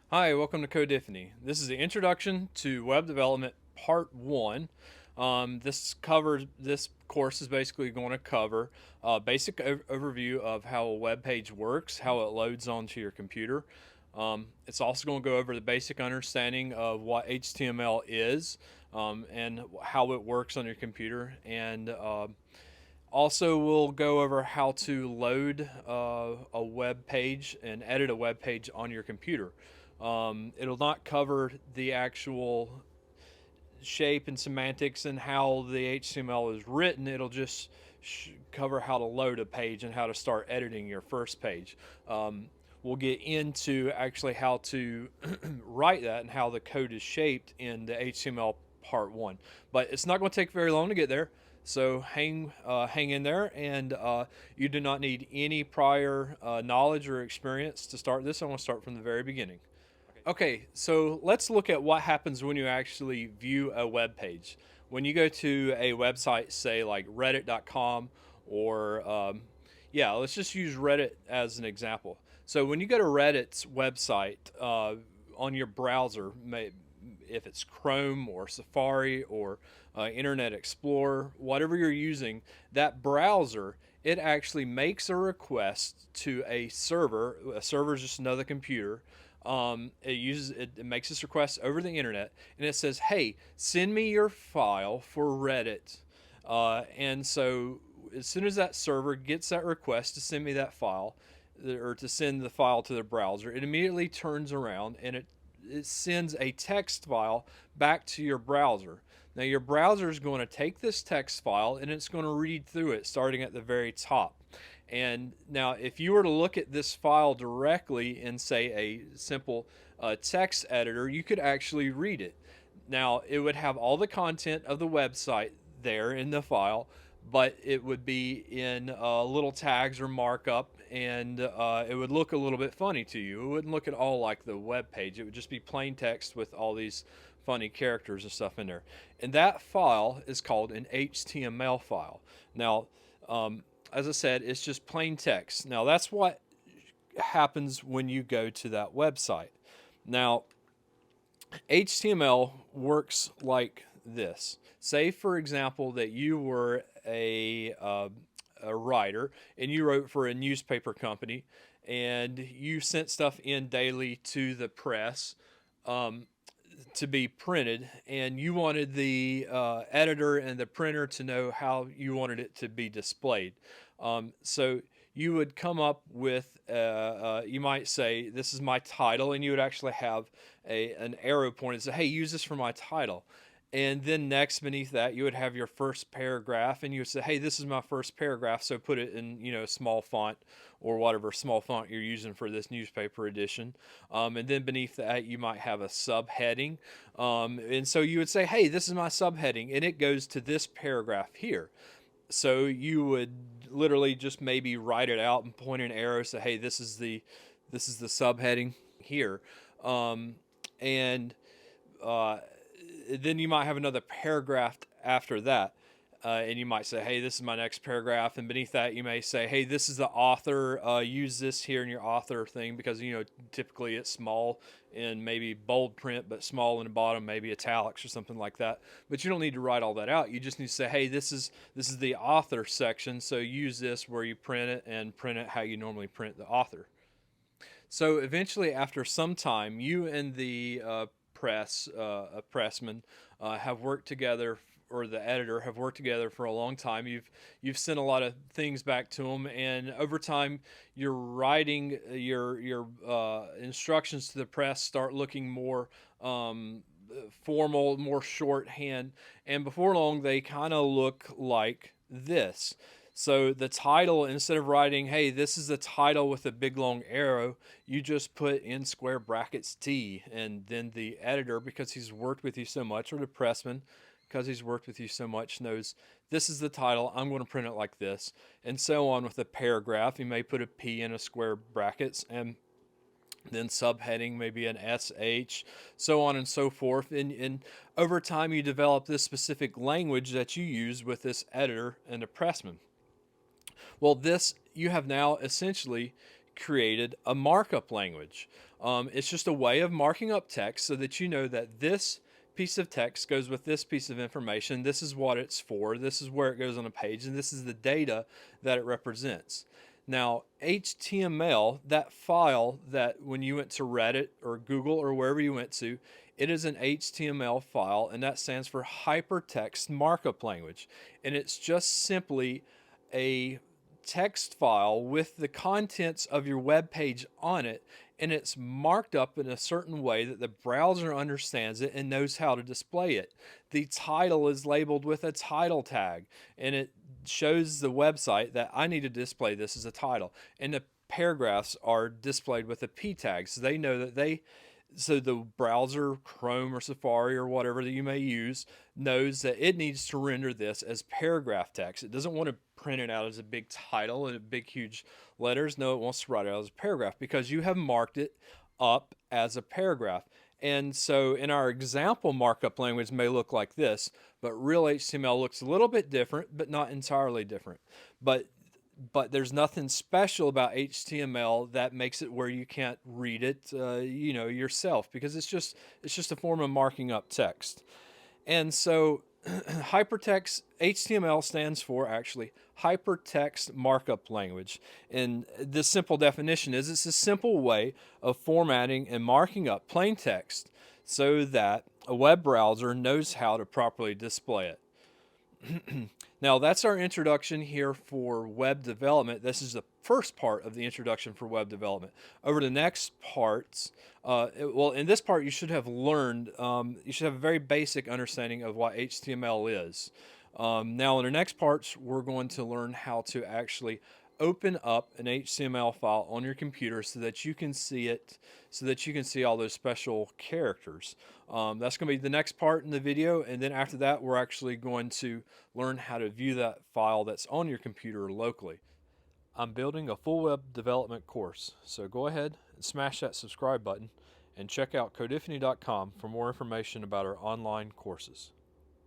Hi, welcome to Codiphany. This is the introduction to web development part one. This course is basically going to cover a basic overview of how a web page works, how it loads onto your computer. It's also going to go over the basic understanding of what HTML is, and how it works on your computer, and also, we'll go over how to load a web page and edit a web page on your computer. It'll not cover the actual shape and semantics and how the HTML is written. It'll just cover how to load a page and how to start editing your first page. We'll get into actually how to write that and how the code is shaped in the HTML part one. But it's not going to take very long to get there. So hang in there, and you do not need any prior knowledge or experience to start this. I'm going to start from the very beginning. Okay, so let's look at what happens when you actually view a web page. When you go to a website, say like reddit.com, or yeah, let's just use Reddit as an example. So when you go to Reddit's website on your browser, if it's Chrome or Safari or Internet Explorer, whatever you're using, that browser, it actually makes a request to a server. A server is just another computer. It makes this request over the internet, and it says, "Hey, send me your file for Reddit." And so, as soon as that server gets that request to send me that file, or to send the file to the browser, it immediately turns around and it sends a text file back to your browser. Now, your browser is going to take this text file and it's going to read through it, starting at the very top. And now, if you were to look at this file directly in, say, a simple text editor, you could actually read it. Now, it would have all the content of the website there in the file, but it would be in little tags or markup, and it would look a little bit funny to you. It wouldn't look at all like the web page. It would just be plain text with all these funny characters and stuff in there. And that file is called an HTML file. Now, as I said, it's just plain text. Now, that's what happens when you go to that website. Now, HTML works like this. Say, for example, that you were a writer and you wrote for a newspaper company and you sent stuff in daily to the press, to be printed, and you wanted the editor and the printer to know how you wanted it to be displayed. So you would come up with, you might say, "This is my title," and you would actually have an arrow pointed and say, "Hey, use this for my title." And then next, beneath that, you would have your first paragraph, and you would say, "Hey, this is my first paragraph," so put it in, small font or whatever small font you're using for this newspaper edition. And then beneath that, you might have a subheading, and so you would say, "Hey, this is my subheading," and it goes to this paragraph here. So you would literally just maybe write it out and point an arrow, say, "Hey, this is the subheading here," and uh, then you might have another paragraph after that, and you might say, "Hey, this is my next paragraph," and beneath that you may say, "Hey, this is the author, use this here in your author thing," because typically it's small in maybe bold print, but small in the bottom, maybe italics or something like that. But you don't need to write all that out. You just need to say, "Hey, this is the author section, so use this where you print it, and print it how you normally print the author." So eventually, after some time, you and the pressman have worked together, or the editor have worked together for a long time. You've sent a lot of things back to them, and over time, you're writing your instructions to the press start looking more formal, more shorthand, and before long, they kind of look like this. So the title, instead of writing, "Hey, this is the title with a big long arrow," you just put in square brackets T, and then the editor, because he's worked with you so much, or the pressman, because he's worked with you so much, knows this is the title. I'm going to print it like this, and so on with a paragraph. You may put a P in a square brackets, and then subheading, maybe an SH, so on and so forth. And over time, you develop this specific language that you use with this editor and a pressman. Well, this, you have now essentially created a markup language. It's just a way of marking up text so that you know that this piece of text goes with this piece of information. This is what it's for. This is where it goes on a page, and this is the data that it represents. Now, HTML, that file that when you went to Reddit or Google or wherever you went to, it is an HTML file, and that stands for Hypertext Markup Language. And it's just simply a text file with the contents of your web page on it, and it's marked up in a certain way that the browser understands it and knows how to display it. The title is labeled with a title tag, and it shows the website that I need to display this as a title. And the paragraphs are displayed with a p tag, so they know that so the browser, Chrome or Safari or whatever that you may use, knows that it needs to render this as paragraph text. It doesn't want to print it out as a big title and big huge letters. No, it wants to write it out as a paragraph because you have marked it up as a paragraph. And so in our example, markup language may look like this, but real HTML looks a little bit different, but not entirely different. But there's nothing special about HTML that makes it where you can't read it, yourself, because it's just a form of marking up text. And so hypertext HTML stands for actually hypertext markup language. And the simple definition is it's a simple way of formatting and marking up plain text so that a web browser knows how to properly display it. Now, that's our introduction here for web development. This is the first part of the introduction for web development. Over the next parts, in this part, you should have learned, you should have a very basic understanding of what HTML is. Now, in the next parts, we're going to learn how to actually open up an HTML file on your computer so that you can see it, so that you can see all those special characters. That's going to be the next part in the video, and then after that we're actually going to learn how to view that file that's on your computer locally. I'm building a full web development course, so go ahead and smash that subscribe button and check out Codiphany.com for more information about our online courses.